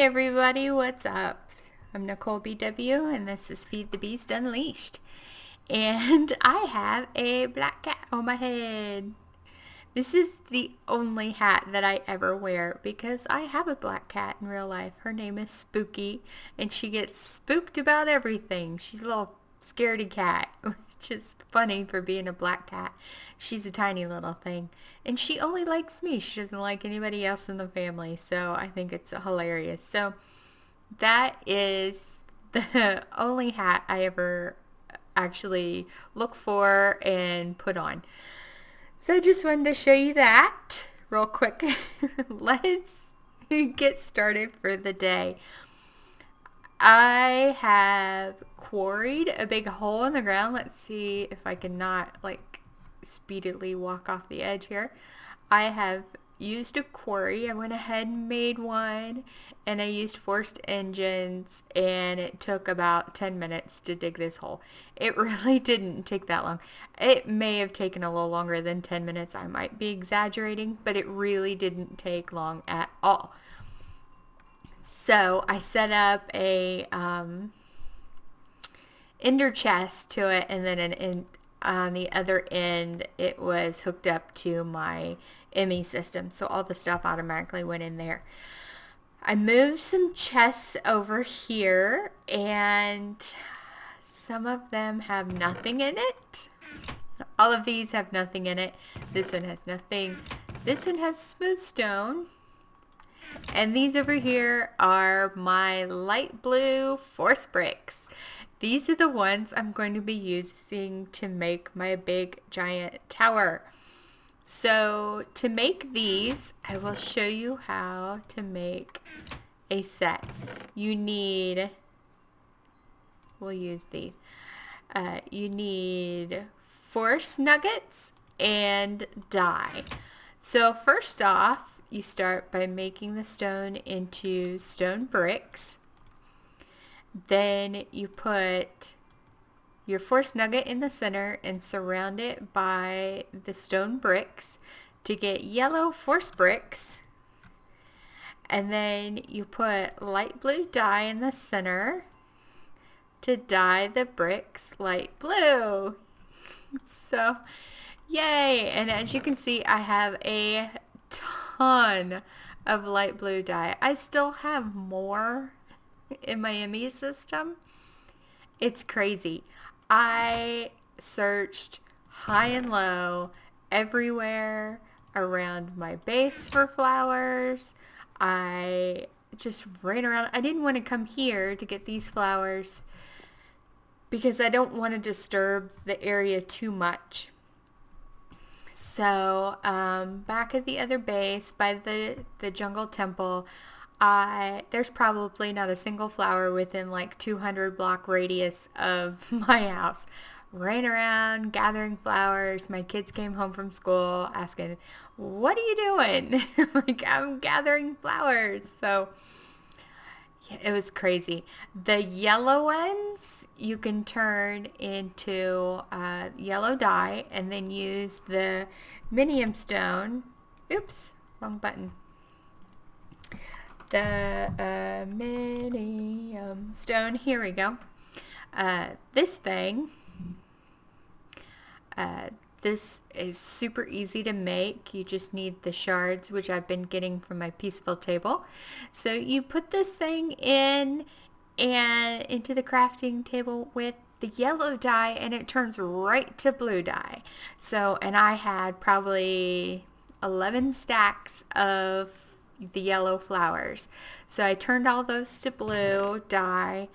everybody, what's up? I'm Nicole BW and this is Feed the Beast Unleashed. And I have a black cat on my head. This is the only hat that I ever wear because I have a black cat in real life. Her name is Spooky and she gets spooked about everything. She's a little scaredy cat, which is funny for being a black cat. She's a tiny little thing and she only likes me. She doesn't like anybody else in the family, so I think it's hilarious. So that is the only hat I ever actually look for and put on. So I just wanted to show you that real quick. Let's get started for the day. I have quarried a big hole in the ground. Let's see if I can not speedily walk off the edge here. I have used a quarry. I went ahead and made one, and I used forced engines, and it took about 10 minutes to dig this hole. It really didn't take that long. It may have taken a little longer than 10 minutes. I might be exaggerating, but it really didn't take long at all. So I set up a ender chest to it, and then on the other end it was hooked up to my ME system, so all the stuff automatically went in there. I moved some chests over here, and some of them have nothing in it. All of these have nothing in it. This one has nothing. This one has smooth stone. And these over here are my light blue force bricks. These are the ones I'm going to be using to make my big giant tower. So to make these, I will show you how to make a set. You need, we'll use these. You need force nuggets and dye. So first off, you start by making the stone into stone bricks. Then you put your force nugget in the center and surround it by the stone bricks to get yellow force bricks. And then you put light blue dye in the center to dye the bricks light blue. So, yay! And as you can see, I have a ton of light blue dye. I still have more in my ME system. It's crazy. I searched high and low everywhere around my base for flowers. I just ran around. I didn't want to come here to get these flowers because I don't want to disturb the area too much. So back at the other base by the jungle temple, there's probably not a single flower within 200 block radius of my house. Ran around gathering flowers. My kids came home from school asking, "What are you doing?" I'm gathering flowers. So yeah, it was crazy. The yellow ones you can turn into yellow dye and then use the minium stone. Oops, wrong button. The minium stone. Here we go. This thing. This is super easy to make. You just need the shards, which I've been getting from my peaceful table. So you put this thing in and into the crafting table with the yellow dye, and it turns right to blue dye. So, and I had probably 11 stacks of the yellow flowers. So I turned all those to blue dye,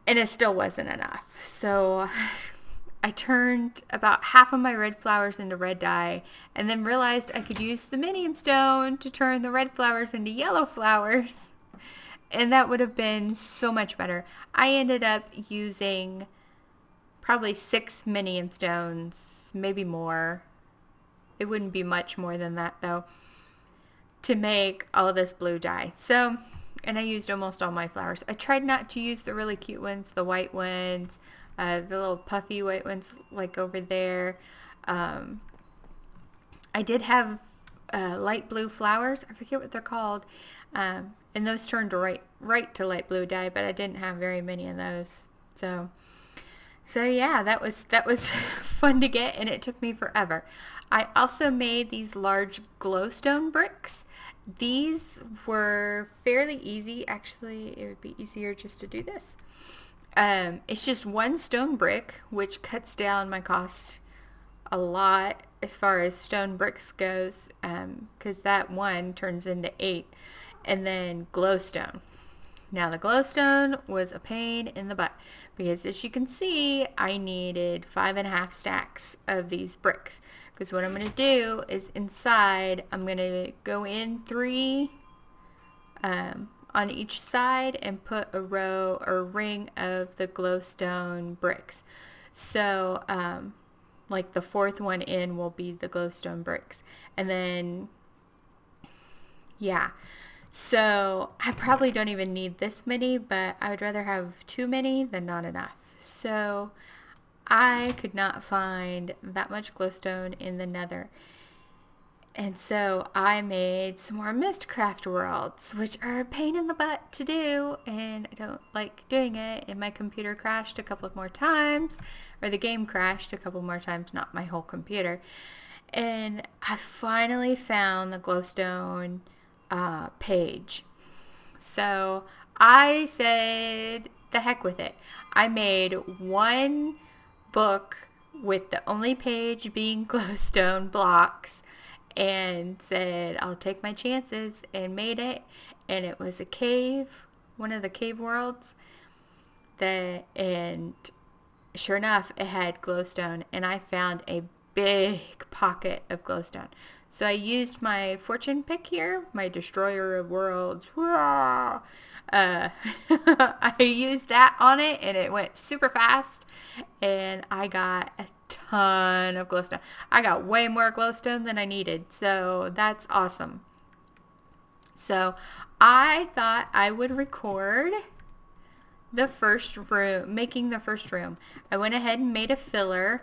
and it still wasn't enough. So I turned about half of my red flowers into red dye, and then realized I could use the minium stone to turn the red flowers into yellow flowers, and that would have been so much better. I ended up using probably 6 minium stones, maybe more. It wouldn't be much more than that though, to make all this blue dye. So, and I used almost all my flowers. I tried not to use the really cute ones, the white ones, the little puffy white ones like over there. I did have light blue flowers. I forget what they're called. And those turned right to light blue dye, but I didn't have very many of those. So yeah, that was fun to get, and it took me forever. I also made these large glowstone bricks. These were fairly easy. Actually, it would be easier just to do this. It's just one stone brick, which cuts down my cost a lot as far as stone bricks goes, because that one turns into 8. And then glowstone. Now the glowstone was a pain in the butt because, as you can see, I needed 5.5 stacks of these bricks, because what I'm going to do is inside I'm going to go in 3 on each side and put a row or ring of the glowstone bricks. So like the 4th one in will be the glowstone bricks, and then yeah. So I probably don't even need this many, but I would rather have too many than not enough. So I could not find that much glowstone in the nether. And so I made some more Mistcraft worlds, which are a pain in the butt to do, and I don't like doing it. And my computer crashed a couple more times, or the game crashed a couple more times, not my whole computer. And I finally found the glowstone page. So I said the heck with it. I made one book with the only page being glowstone blocks and said I'll take my chances, and made it. And it was a cave, one of the cave worlds, and sure enough it had glowstone, and I found a big pocket of glowstone. So I used my fortune pick here, my destroyer of worlds. I used that on it, and it went super fast, and I got a ton of glowstone. I got way more glowstone than I needed, so that's awesome. So I thought I would record the first room, making the first room. I went ahead and made a filler.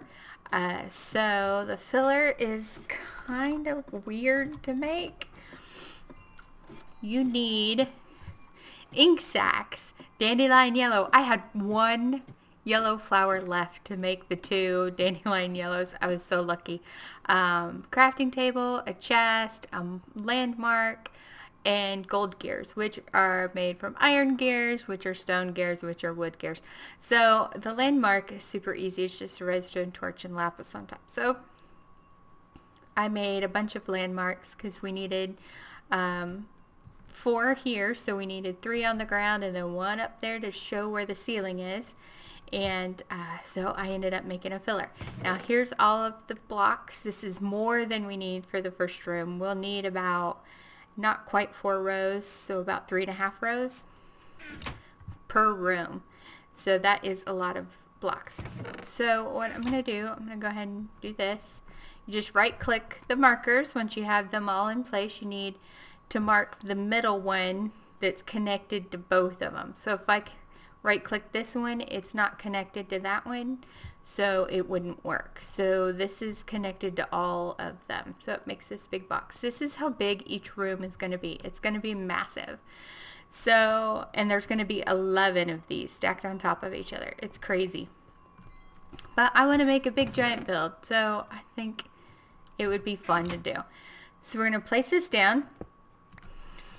So the filler is kind of weird to make. You need ink sacs, dandelion yellow. I had 1 yellow flower left to make the 2 dandelion yellows. I was so lucky. Crafting table, a chest, landmark, and gold gears, which are made from iron gears, which are stone gears, which are wood gears. So the landmark is super easy. It's just a redstone torch and lapis on top. So I made a bunch of landmarks because we needed 4 here, so we needed 3 on the ground and then 1 up there to show where the ceiling is. And so I ended up making a filler. Now here's all of the blocks. This is more than we need for the first room. We'll need about not quite 4 rows, so about 3.5 rows per room. So that is a lot of blocks. So what I'm going to do, I'm going to go ahead and do this. You just right click the markers. Once you have them all in place, you need to mark the middle one that's connected to both of them. So if I right click this one, it's not connected to that one, so it wouldn't work. So this is connected to all of them, so it makes this big box. This is how big each room is going to be. It's going to be massive. So, and there's going to be 11 of these stacked on top of each other. It's crazy. But I want to make a big giant build, so I think it would be fun to do. So we're going to place this down.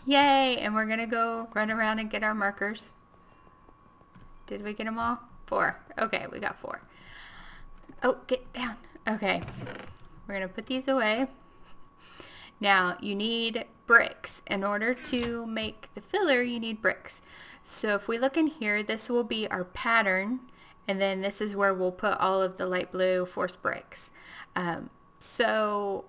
Yay! And we're going to go run around and get our markers. Did we get them all? 4. Okay, we got 4. Oh, get down. Okay. We're going to put these away. Now, you need bricks. In order to make the filler, you need bricks. So if we look in here, this will be our pattern, and then this is where we'll put all of the light blue force bricks. So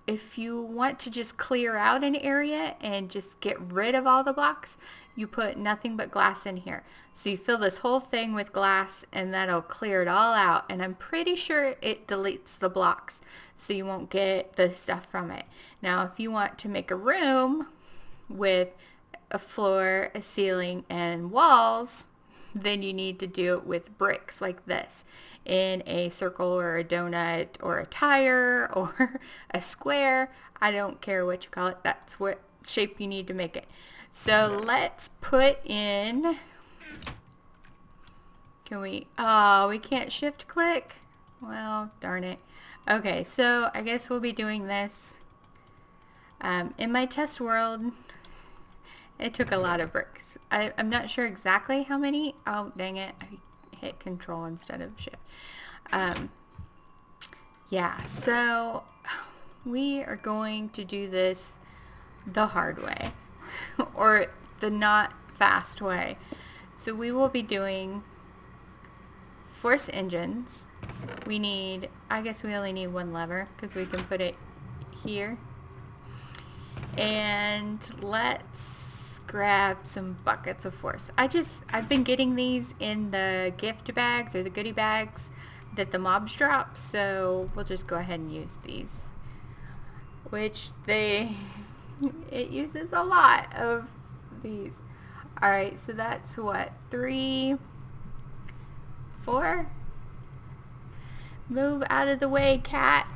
if you want to just clear out an area and just get rid of all the blocks, you put nothing but glass in here. So you fill this whole thing with glass, and that'll clear it all out. And I'm pretty sure it deletes the blocks, so you won't get the stuff from it. Now, if you want to make a room with a floor, a ceiling, and walls, then you need to do it with bricks like this, in a circle or a donut or a tire or a square. I don't care what you call it. That's what shape you need to make it. So let's put in, oh, we can't shift click? Well, darn it. Okay, so I guess we'll be doing this. In my test world, it took a lot of bricks. I'm not sure exactly how many. Oh, dang it. I hit control instead of shift. Yeah, so we are going to do this the hard way or the not fast way. So we will be doing force engines. We need, I guess we only need one lever because we can put it here. And let's grab some buckets of force. I've been getting these in the gift bags or the goodie bags that the mobs drop, so we'll just go ahead and use these, which it uses a lot of these. Alright, so that's what, 3, 4? Move out of the way, cat.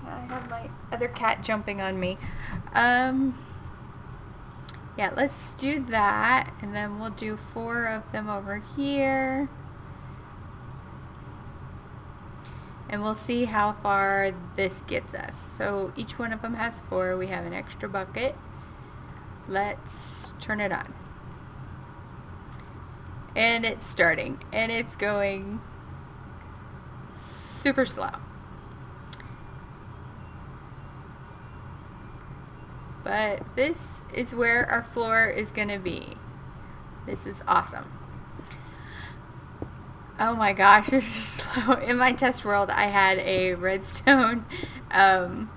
I have my other cat jumping on me. Yeah, let's do that, and then we'll do 4 of them over here. And we'll see how far this gets us. So each one of them has 4. We have an extra bucket. Let's turn it on. And it's starting. And it's going super slow. But this is where our floor is going to be. This is awesome. Oh my gosh, this is slow. In my test world, I had a redstone, oh,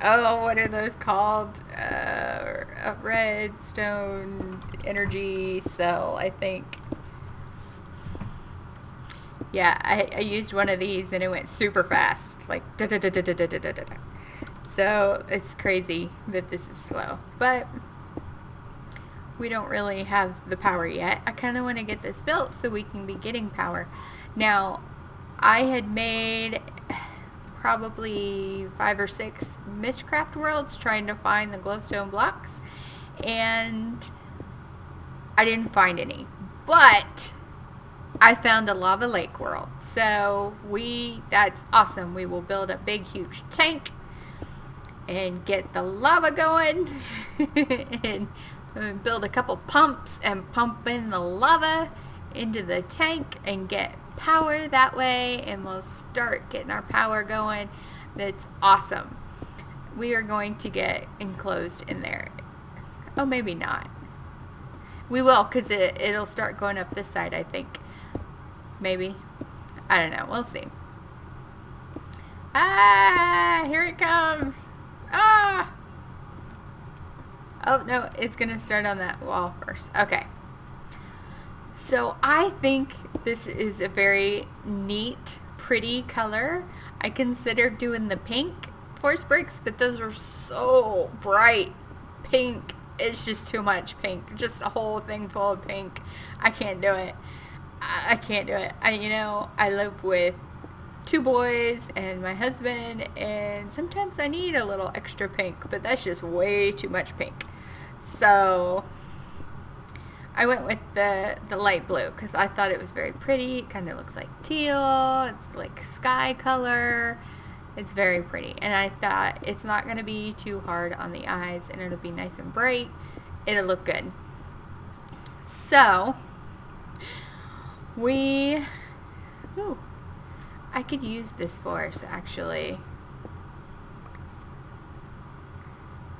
what are those called? A redstone energy cell, I think. Yeah, I used one of these and it went super fast, like da da da da da da da da da. So it's crazy that this is slow, but we don't really have the power yet. I kind of want to get this built so we can be getting power. Now, I had made probably 5 or 6 Mistcraft worlds trying to find the glowstone blocks, and I didn't find any. But I found a lava lake world. So that's awesome. We will build a big, huge tank and get the lava going and build a couple pumps and pump in the lava into the tank and get power that way, and we'll start getting our power going. That's awesome. We are going to get enclosed in there. Oh, maybe not. We will, because it'll start going up this side, I think. Maybe. I don't know. We'll see. Ah! Here it comes! Ah! Oh, no, it's going to start on that wall first. Okay. So I think this is a very neat, pretty color. I considered doing the pink force bricks, but those are so bright pink. It's just too much pink. Just a whole thing full of pink. I can't do it. I can't do it. I live with 2 boys and my husband, and sometimes I need a little extra pink, but that's just way too much pink. So I went with the light blue because I thought it was very pretty. It kind of looks like teal. It's like sky color. It's very pretty. And I thought it's not going to be too hard on the eyes, and it'll be nice and bright. It'll look good. So I could use this force actually.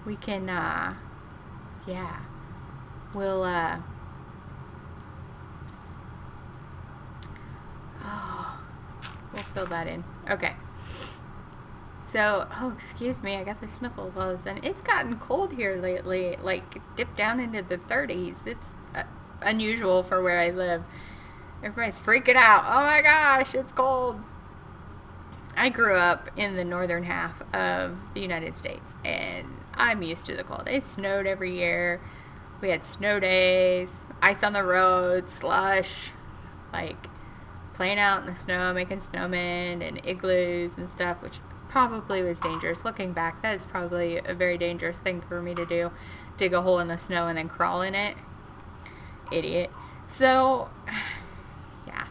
We can, yeah, we'll fill that in. Okay. So, oh, excuse me, I got the sniffles all of a sudden. It's gotten cold here lately, like dipped down into the 30s. It's unusual for where I live. Everybody's freaking out. Oh my gosh, it's cold. I grew up in the northern half of the United States, and I'm used to the cold. It snowed every year. We had snow days, ice on the road, slush, like playing out in the snow, making snowmen and igloos and stuff, which probably was dangerous. Looking back, that is probably a very dangerous thing for me to do. Dig a hole in the snow and then crawl in it. Idiot. So, yeah.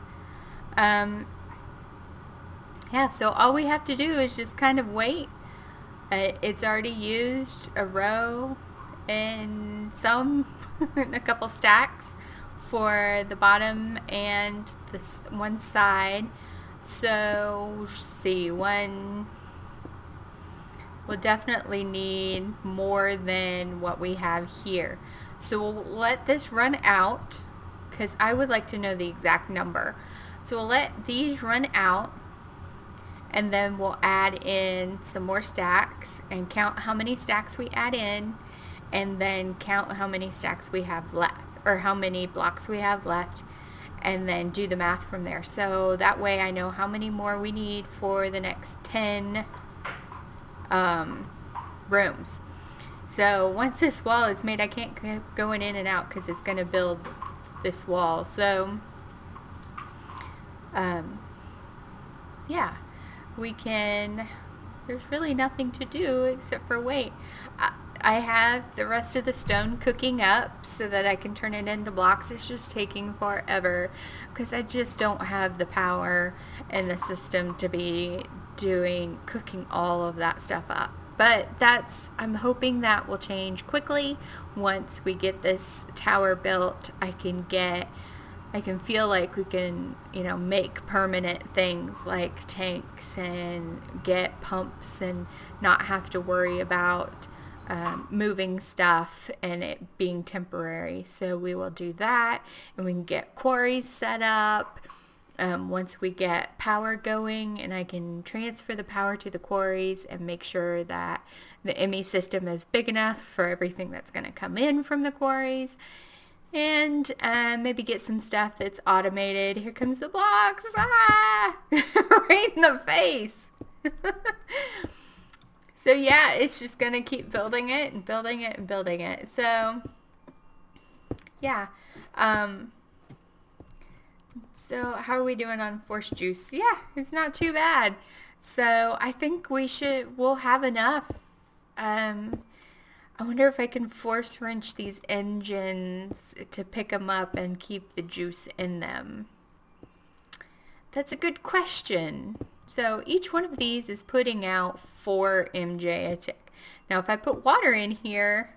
Yeah, so all we have to do is just kind of wait. It's already used a row and some, a couple stacks for the bottom and this one side. So, see, we'll definitely need more than what we have here. So we'll let this run out because I would like to know the exact number. So we'll let these run out and then we'll add in some more stacks and count how many stacks we add in and then count how many stacks we have left or how many blocks we have left and then do the math from there. So that way I know how many more we need for the next 10 rooms. So once this wall is made, I can't keep going in and out because it's going to build this wall. So yeah, we can, there's really nothing to do except for wait. I have the rest of the stone cooking up so that I can turn it into blocks. It's just taking forever because I just don't have the power in the system to be cooking all of that stuff up. But I'm hoping that will change quickly once we get this tower built. I can feel like we can, make permanent things like tanks and get pumps and not have to worry about moving stuff and it being temporary. So we will do that and we can get quarries set up once we get power going, and I can transfer the power to the quarries and make sure that the ME system is big enough for everything that's going to come in from the quarries. And maybe get some stuff that's automated. Here comes the blocks. Ah! Right in the face. So yeah, it's just going to keep building it and building it and building it. So yeah. So how are we doing on force juice? Yeah, it's not too bad. So I think we'll have enough. I wonder if I can force wrench these engines to pick them up and keep the juice in them. That's a good question. So each one of these is putting out 4 MJ a tick. Now if I put water in here,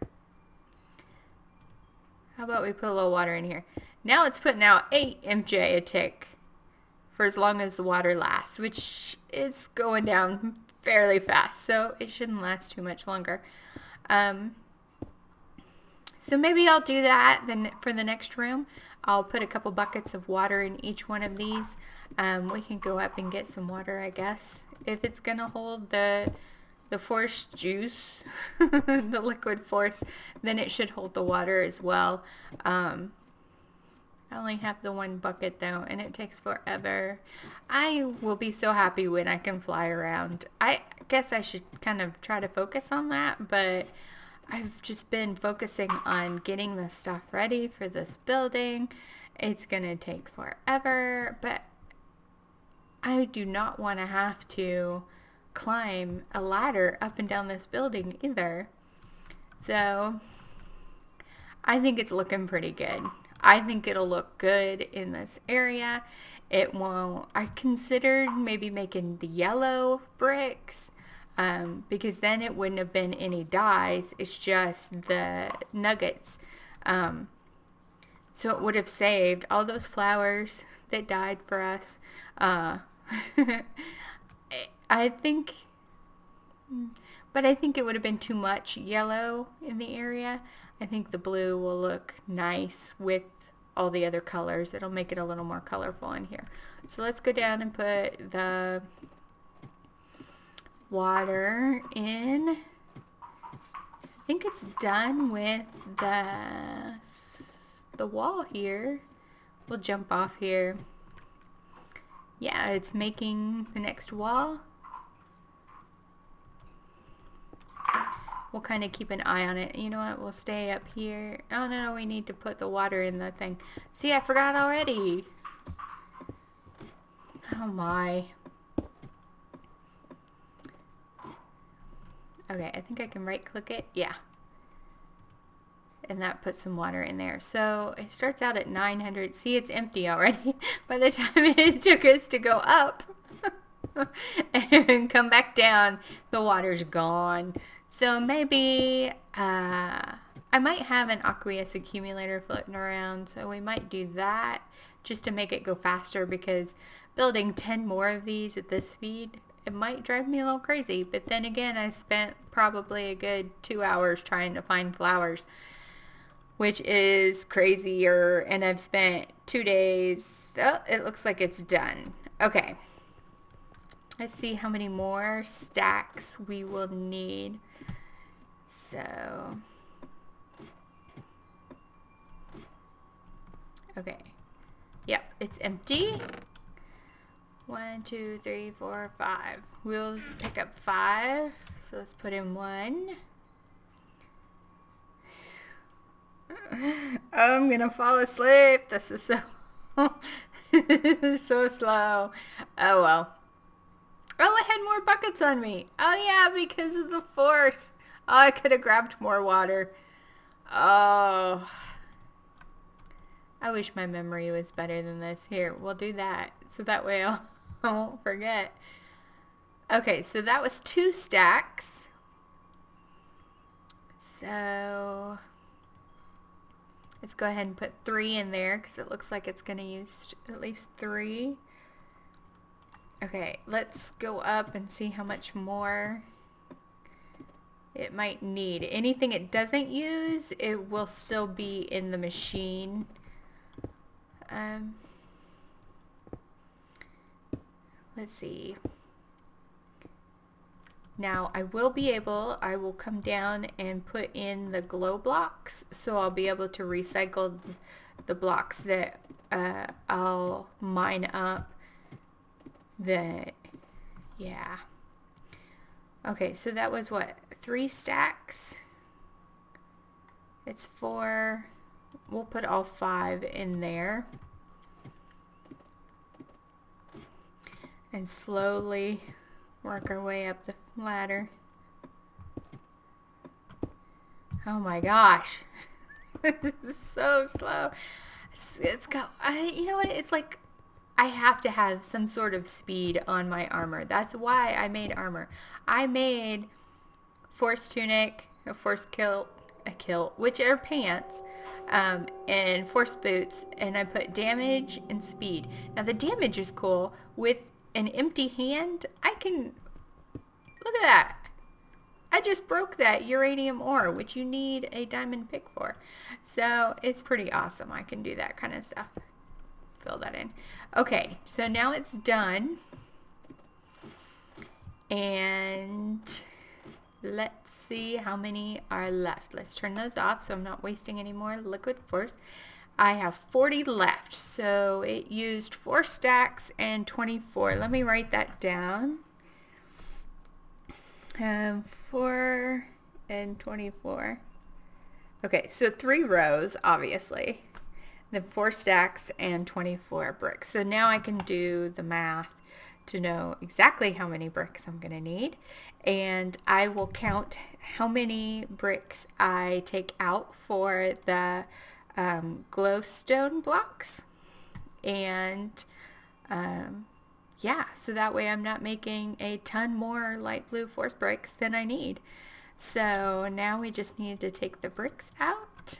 how about we put a little water in here? Now it's putting out 8 MJ a tick for as long as the water lasts, which is going down fairly fast, so it shouldn't last too much longer. So maybe I'll do that then for the next room. I'll put a couple buckets of water in each one of these. We can go up and get some water, I guess. If it's going to hold the force juice, the liquid force, then it should hold the water as well. I only have the one bucket though, and it takes forever. I will be so happy when I can fly around. I guess I should kind of try to focus on that, but I've just been focusing on getting the stuff ready for this building. It's going to take forever, but I do not want to have to climb a ladder up and down this building either. So I think it's looking pretty good. I think it'll look good in this area. It won't. I considered maybe making the yellow bricks because then it wouldn't have been any dyes. It's just the nuggets. So it would have saved all those flowers that died for us. I think it would have been too much yellow in the area. I think the blue will look nice with all the other colors. It'll make it a little more colorful in here. So let's go down and put the water in. I think it's done with the wall here. We'll jump off here. Yeah, it's making the next wall. We'll kind of keep an eye on it. You know what? We'll stay up here. Oh, no, we need to put the water in the thing. See, I forgot already. Oh, my. Okay, I think I can right click it. Yeah. And that puts some water in there. So it starts out at 900. See, it's empty already by the time it took us to go up and come back down. The water's gone. So maybe I might have an aqueous accumulator floating around. So we might do that just to make it go faster, because building 10 more of these at this speed, it might drive me a little crazy. But then again, I spent probably a good 2 hours trying to find flowers, which is crazier, and I've spent 2 days. Oh, it looks like it's done. Okay. Let's see how many more stacks we will need. So, okay. Yep, it's empty. 1, 2, 3, 4, 5. We'll pick up 5. So let's put in 1. I'm gonna fall asleep. This is so so slow. Oh well. Oh, I had more buckets on me. Oh yeah, because of the force. Oh, I could have grabbed more water. Oh, I wish my memory was better than this. Here, we'll do that, so that way I won't forget. Okay, so that was 2 stacks. So let's go ahead and put 3 in there, because it looks like it's going to use at least 3. Okay, let's go up and see how much more it might need. Anything it doesn't use, it will still be in the machine. Let's see. Now I will come down and put in the glow blocks, so I'll be able to recycle the blocks that I'll mine up. Yeah. Okay, so that was what? 3 stacks? It's 4. We'll put all 5 in there. And slowly work our way up the ladder. Oh my gosh. This is so slow. You know what? It's like I have to have some sort of speed on my armor. That's why I made armor. I made force tunic, a force kilt, which are pants, and force boots, and I put damage and speed. Now the damage is cool. With an empty hand, I can, look at that. I just broke that uranium ore, which you need a diamond pick for. So it's pretty awesome. I can do that kind of stuff. Fill that in. Okay, so now it's done. And let's see how many are left. Let's turn those off so I'm not wasting any more liquid force. I have 40 left, so it used 4 stacks and 24. Let me write that down. 4 and 24. Okay, so 3 rows, obviously. Then 4 stacks and 24 bricks. So now I can do the math to know exactly how many bricks I'm going to need. And I will count how many bricks I take out for the glowstone blocks. And yeah, so that way I'm not making a ton more light blue force bricks than I need. So now we just need to take the bricks out.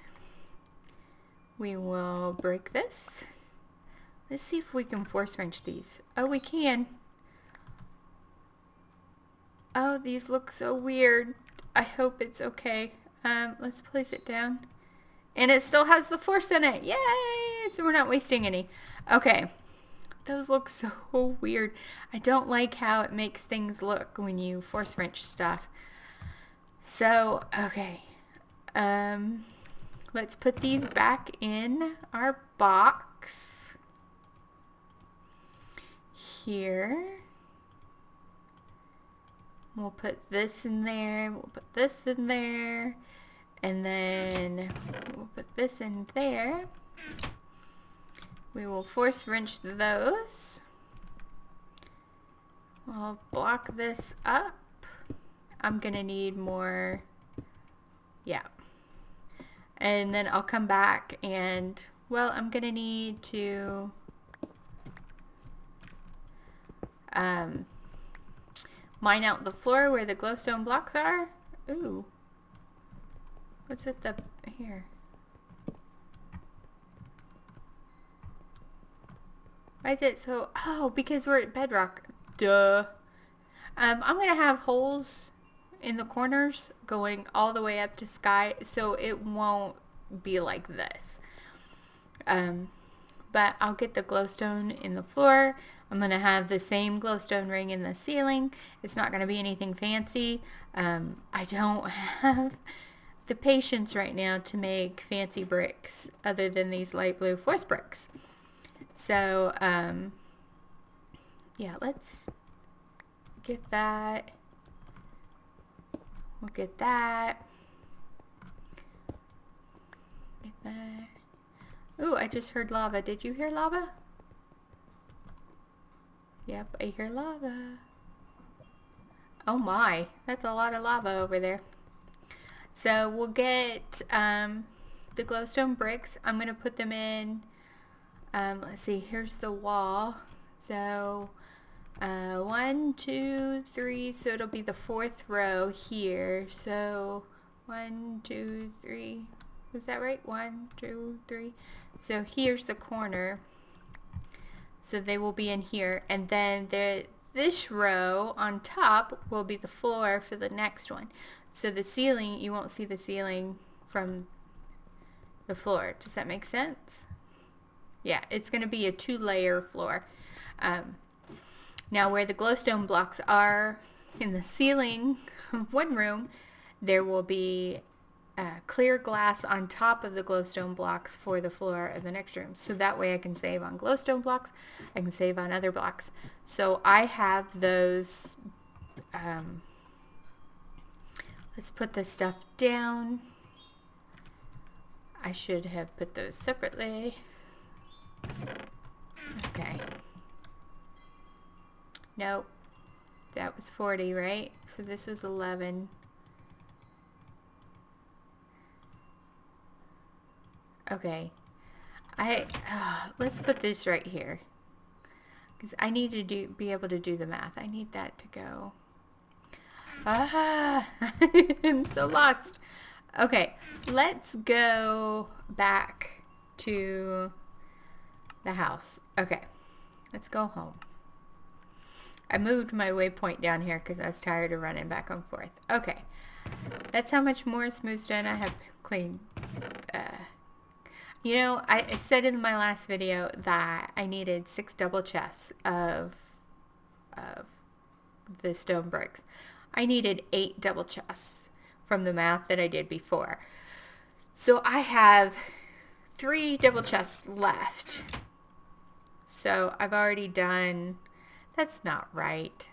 We will break this. Let's see if we can force wrench these. Oh, we can. Oh, these look so weird. I hope it's okay. Let's place it down. And it still has the force in it. Yay! So we're not wasting any. Okay. Those look so weird. I don't like how it makes things look when you force wrench stuff. So, okay. Let's put these back in our box. Here. We'll put this in there. We'll put this in there. And then we'll put this in there. We will force wrench those. We'll block this up. I'm gonna need more, yeah. And then I'll come back and, well, I'm gonna need to mine out the floor where the glowstone blocks are. Ooh, what's with the, here? Why is it so, oh, because we're at bedrock. Duh. I'm gonna have holes in the corners going all the way up to sky, so it won't be like this. But I'll get the glowstone in the floor. I'm gonna have the same glowstone ring in the ceiling. It's not gonna be anything fancy. I don't have the patience right now to make fancy bricks other than these light blue force bricks. So, yeah, let's get that. We'll get that. Get that. Ooh, I just heard lava. Did you hear lava? Yep, I hear lava. Oh my, that's a lot of lava over there. So we'll get the glowstone bricks. I'm going to put them in, let's see, here's the wall. So 1, 2, 3, so it'll be the 4th row here. So 1, 2, 3, was that right? 1, 2, 3. So here's the corner. So they will be in here, and then this row on top will be the floor for the next one. So the ceiling, you won't see the ceiling from the floor. Does that make sense? Yeah, it's going to be a 2-layer floor. Now where the glowstone blocks are in the ceiling of one room, there will be clear glass on top of the glowstone blocks for the floor of the next room. So that way I can save on glowstone blocks, I can save on other blocks. So I have those, let's put this stuff down. I should have put those separately. Okay. Nope. That was 40, right? So this was 11. Okay. Let's put this right here. Because I need to be able to do the math. I need that to go. I'm so lost. Okay, let's go back to the house. Okay, let's go home. I moved my waypoint down here because I was tired of running back and forth. Okay, that's how much more smooth stone I have cleaned. You know, I said in my last video that I needed 6 double chests of the stone bricks. I needed 8 double chests from the math that I did before. So I have 3 double chests left. So I've already done, that's not right.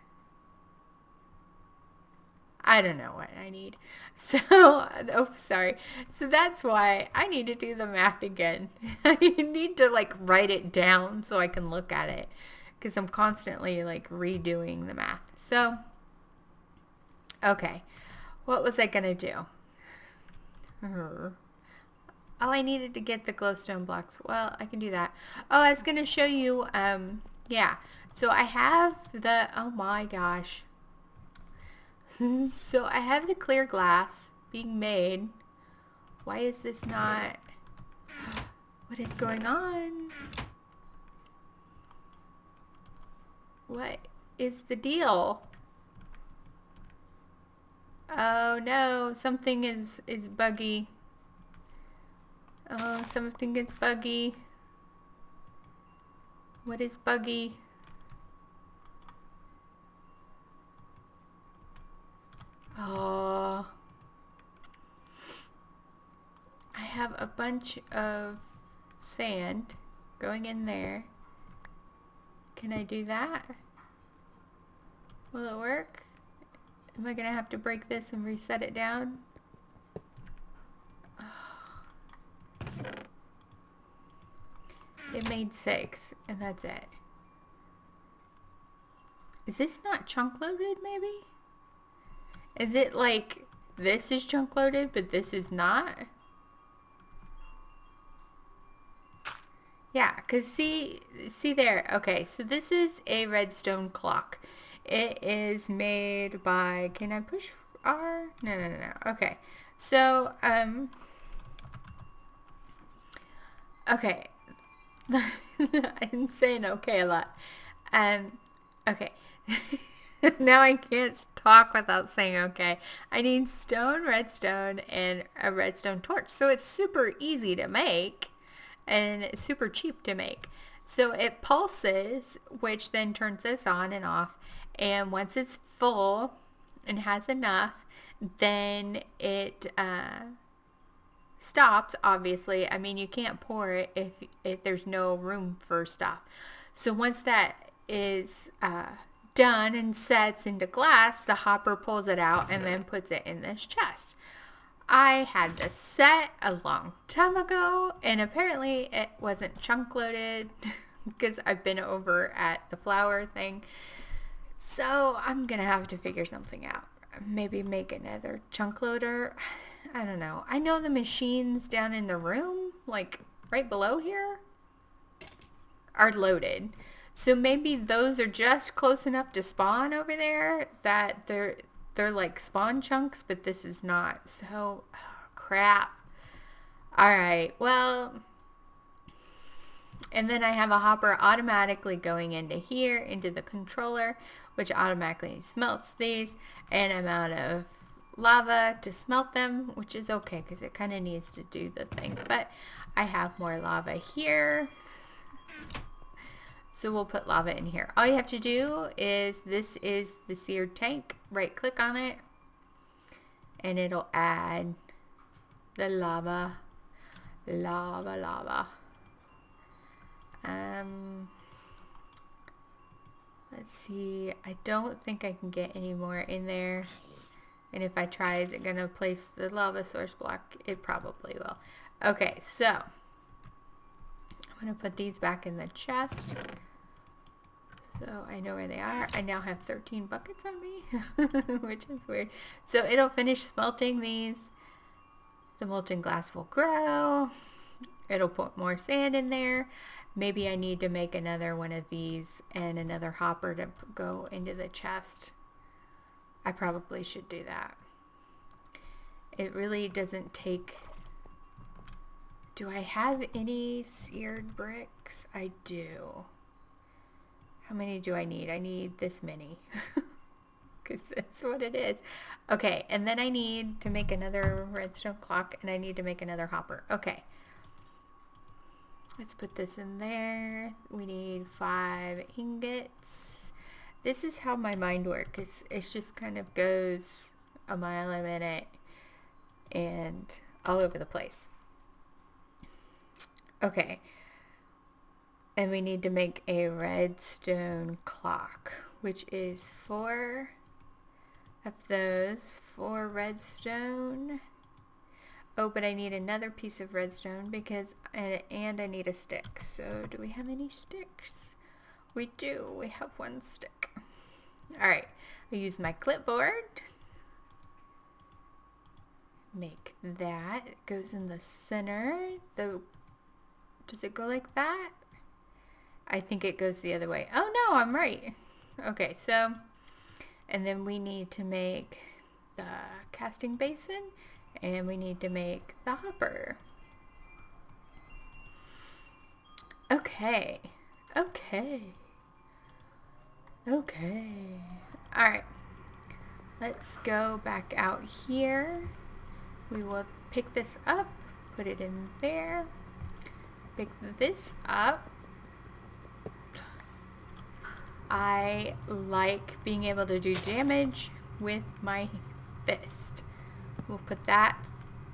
I don't know what I need. So, oh, sorry. So that's why I need to do the math again. I need to like write it down so I can look at it because I'm constantly like redoing the math. So, okay. What was I going to do? Oh, I needed to get the glowstone blocks. Well, I can do that. Oh, I was going to show you, yeah. So I have the, oh my gosh. So I have the clear glass being made. Why is this not... What is going on? What is the deal? Oh no, something is buggy. Oh, something is buggy. What is buggy? Oh, I have a bunch of sand going in there. Can I do that? Will it work? Am I gonna have to break this and reset it down? Oh. It made 6 and that's it. Is this not chunk loaded maybe? Is it like this is chunk loaded, but this is not? Yeah, because see there. Okay, so this is a redstone clock. It is made by, can I push R? No. Okay, so, okay. I'm saying okay a lot. Okay. Now I can't talk without saying okay. I need stone, redstone, and a redstone torch. So it's super easy to make and it's super cheap to make. So it pulses, which then turns this on and off. And once it's full and has enough, then it stops, obviously. I mean, you can't pour it if there's no room for stuff. So once that is done and sets into glass, the hopper pulls it out and then puts it in this chest. I had this set a long time ago, and apparently it wasn't chunk loaded because I've been over at the flour thing. So I'm gonna have to figure something out. Maybe make another chunk loader. I don't know. I know the machines down in the room, like right below here, are loaded. So maybe those are just close enough to spawn over there that they're like spawn chunks, but this is not. So, oh, crap. Alright, well, and then I have a hopper automatically going into here, into the controller, which automatically smelts these, and I'm out of lava to smelt them, which is okay because it kind of needs to do the thing. But I have more lava here, so we'll put lava in here. All you have to do is, this is the seared tank, right click on it, and it'll add the lava. Let's see, I don't think I can get any more in there. And if I try, is it going to place the lava source block? It probably will. Okay, so I'm going to put these back in the chest. So I know where they are. I now have 13 buckets on me, which is weird. So it'll finish smelting these. The molten glass will grow. It'll put more sand in there. Maybe I need to make another one of these and another hopper to go into the chest. I probably should do that. It really doesn't take... Do I have any seared bricks? I do. How many do I need? I need this many. Because that's what it is. Okay, and then I need to make another redstone clock, and I need to make another hopper. Okay. Let's put this in there. We need 5 ingots. This is how my mind works. It just kind of goes a mile a minute and all over the place. Okay. And we need to make a redstone clock, which is 4 of those, 4 redstone. Oh, but I need another piece of redstone because, and I need a stick. So do we have any sticks? We do. We have 1 stick. Alright, I use my clipboard. Make that. It goes in the center. Does it go like that? I think it goes the other way. Oh no, I'm right. Okay, so, and then we need to make the casting basin, and we need to make the hopper. Okay. Alright. Let's go back out here. We will pick this up, put it in there. Pick this up. I like being able to do damage with my fist. We'll put that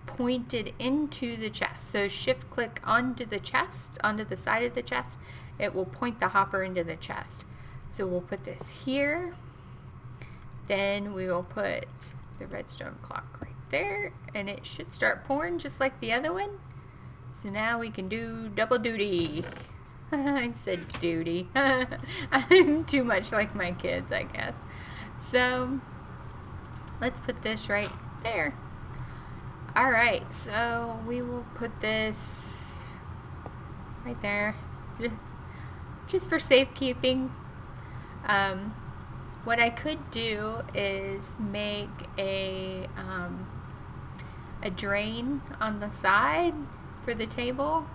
pointed into the chest. So shift click onto the chest, onto the side of the chest. It will point the hopper into the chest. So we'll put this here. Then we will put the redstone clock right there. And it should start pouring just like the other one. So now we can do double duty. I said duty. I'm too much like my kids, I guess. So let's put this right there. Alright, so we will put this right there, just for safekeeping. What I could do is make a drain on the side for the table,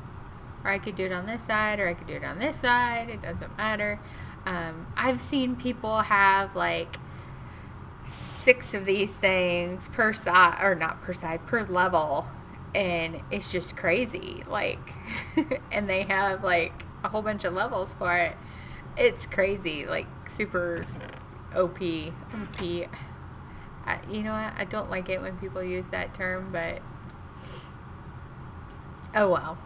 or I could do it on this side, or I could do it on this side. It doesn't matter. I've seen people have like 6 of these things per side, or not per side, per level, and it's just crazy. Like, and they have like a whole bunch of levels for it. It's crazy, like super OP. You know what? I don't like it when people use that term, but oh well.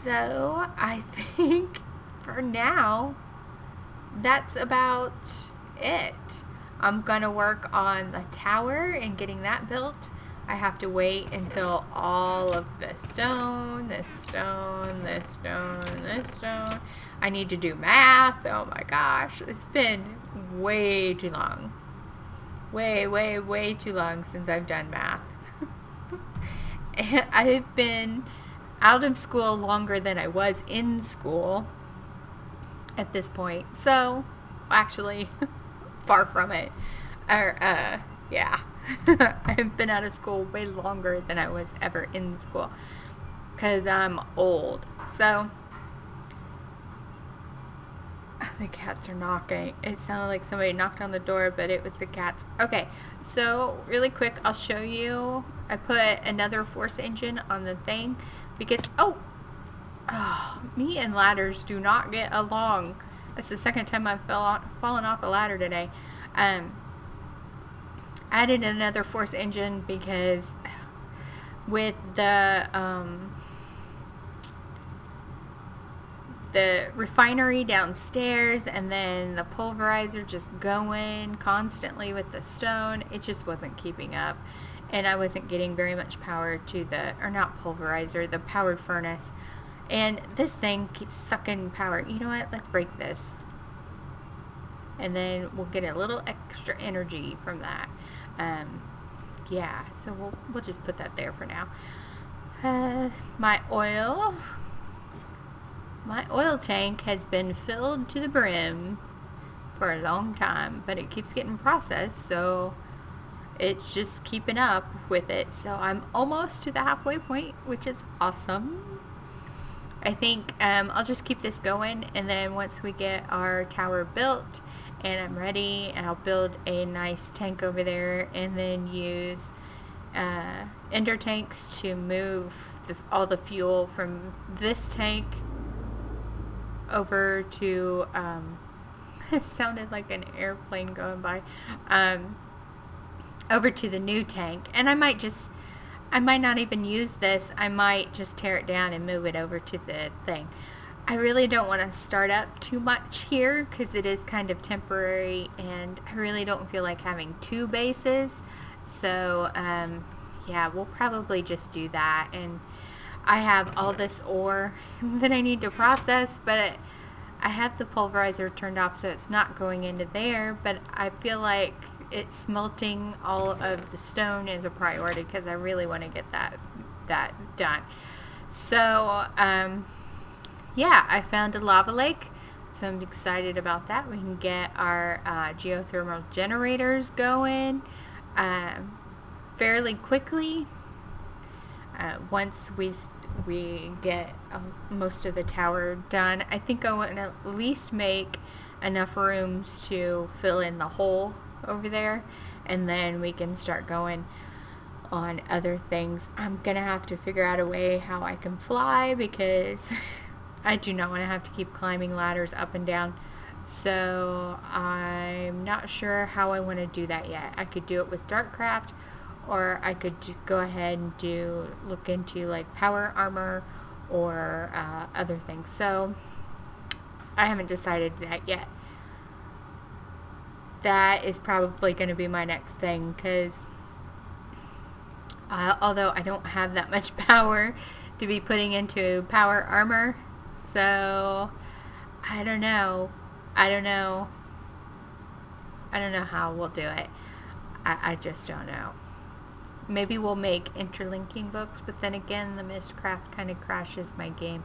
So I think for now, that's about it. I'm gonna work on the tower and getting that built. I have to wait until all of this stone, this stone, this stone, this stone. I need to do math. Oh my gosh. It's been way too long. Way too long since I've done math. And I've been out of school longer than I was in school at this point. So, actually, far from it. Yeah. I've been out of school way longer than I was ever in school, because I'm old. So, the cats are knocking. It sounded like somebody knocked on the door, but it was the cats. Okay, so really quick, I'll show you. I put another force engine on the thing because, oh, me and ladders do not get along. That's the second time I've fallen off a ladder today. Added another force engine because with the refinery downstairs and then the pulverizer just going constantly with the stone, it just wasn't keeping up, and I wasn't getting very much power to not pulverizer, the powered furnace, and this thing keeps sucking power. You know what, let's break this, and then we'll get a little extra energy from that. Yeah, so we'll just put that there for now. My oil tank has been filled to the brim for a long time, but it keeps getting processed, so it's just keeping up with it. So I'm almost to the halfway point, which is awesome. I think I'll just keep this going, and then once we get our tower built and I'm ready, and I'll build a nice tank over there, and then use ender tanks to move all the fuel from this tank over to it sounded like an airplane going by, over to the new tank. And I might not even use this. I might just tear it down and move it over to the thing. I really don't want to start up too much here because it is kind of temporary, and I really don't feel like having 2 bases. So yeah, we'll probably just do that. And I have all this ore that I need to process, but I have the pulverizer turned off, so it's not going into there, but I feel like it's smelting all of the stone is a priority because I really want to get that done. So yeah, I found a lava lake, so I'm excited about that. We can get our geothermal generators going fairly quickly once we get most of the tower done. I think I want to at least make enough rooms to fill in the hole over there, and then we can start going on other things. I'm gonna have to figure out a way how I can fly because I do not want to have to keep climbing ladders up and down. So I'm not sure how I want to do that yet. I could do it with Darkcraft, or I could go ahead and look into like power armor or other things. So I haven't decided that yet. That is probably going to be my next thing, because although I don't have that much power to be putting into power armor, so I don't know how we'll do it. I just don't know. Maybe we'll make interlinking books, but then again, the Mistcraft kind of crashes my game.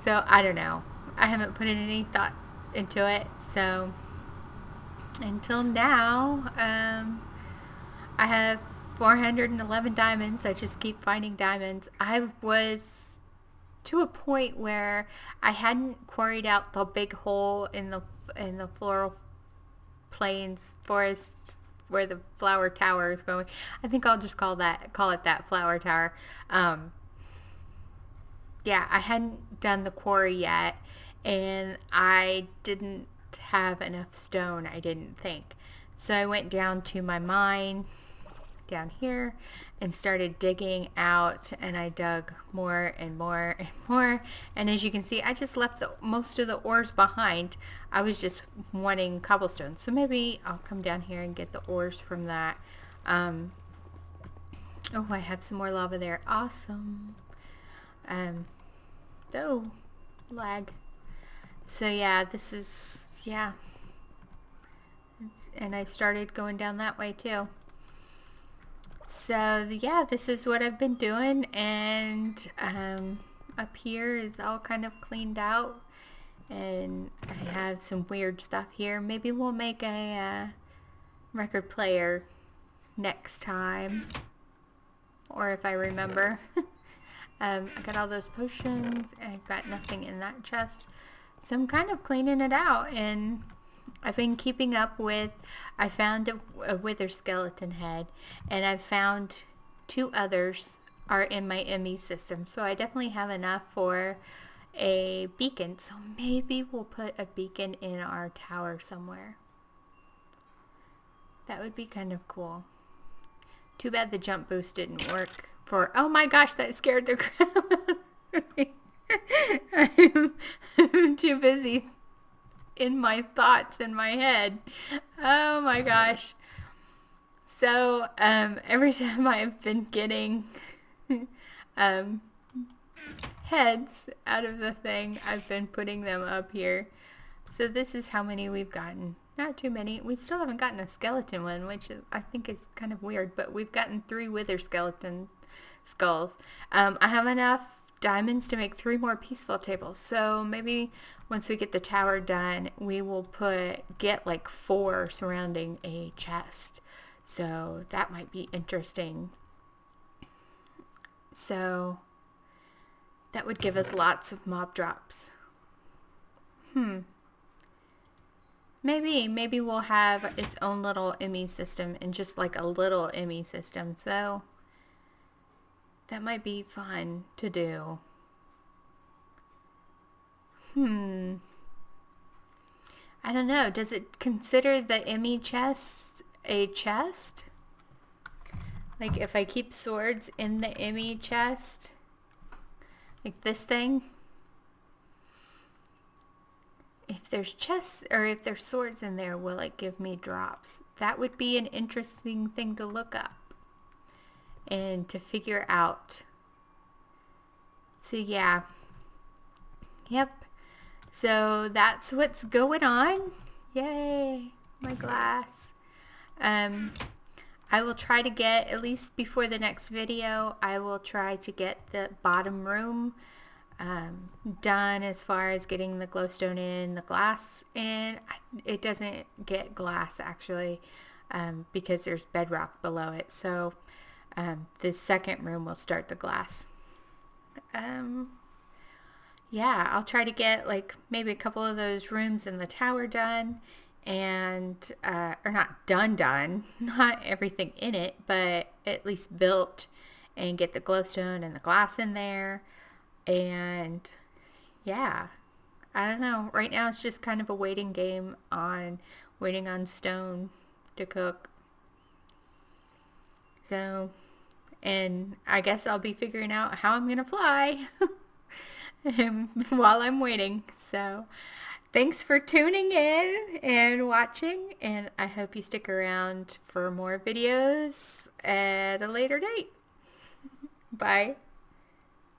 So I don't know. I haven't put in any thought into it. So until now, I have 411 diamonds. I just keep finding diamonds. I was to a point where I hadn't quarried out the big hole in the floral plains forest where the flower tower is going. I think I'll just call it that flower tower. Yeah, I hadn't done the quarry yet, and I didn't have enough stone, I didn't think. So I went down to my mine down here and started digging out, and I dug more and more and more, and as you can see, I just left most of the ores behind. I was just wanting cobblestone, so maybe I'll come down here and get the ores from that. Oh, I have some more lava there. Awesome. Oh, lag. So yeah, this is, yeah, and I started going down that way too. So yeah, this is what I've been doing, and up here is all kind of cleaned out, and I have some weird stuff here. Maybe we'll make a record player next time, or if I remember. I got all those potions, and I've got nothing in that chest, so I'm kind of cleaning it out, and I've been keeping up with, I found a wither skeleton head, and I've found 2 others are in my ME system, so I definitely have enough for a beacon. So maybe we'll put a beacon in our tower somewhere. That would be kind of cool. Too bad the jump boost didn't work for, oh my gosh, that scared the crap out of me. I'm too busy in my thoughts in my head. Oh my gosh. So every time I've been getting heads out of the thing, I've been putting them up here. So this is how many we've gotten. Not too many. We still haven't gotten a skeleton one, which I think is kind of weird, but we've gotten 3 wither skeleton skulls. I have enough diamonds to make 3 more peaceful tables, so maybe once we get the tower done, we will get like 4 surrounding a chest. So that might be interesting. So that would give us lots of mob drops. Maybe we'll have its own little ME system, and just like a little ME system. So that might be fun to do. I don't know. Does it consider the ME chest a chest? Like if I keep swords in the ME chest, like this thing, if there's chests or if there's swords in there, will it give me drops? That would be an interesting thing to look up and to figure out. So yeah. Yep. So that's what's going on. Yay, my glass. I will try to get, at least before the next video, I will try to get the bottom room done as far as getting the glowstone in, the glass in. It doesn't get glass actually because there's bedrock below it. So the second room will start the glass. Yeah, I'll try to get like maybe a couple of those rooms in the tower done, and or not done, not everything in it, but at least built, and get the glowstone and the glass in there. And yeah, I don't know, right now it's just kind of a waiting game on waiting on stone to cook. So, and I guess I'll be figuring out how I'm gonna fly while I'm waiting. So thanks for tuning in and watching, and I hope you stick around for more videos at a later date. Bye.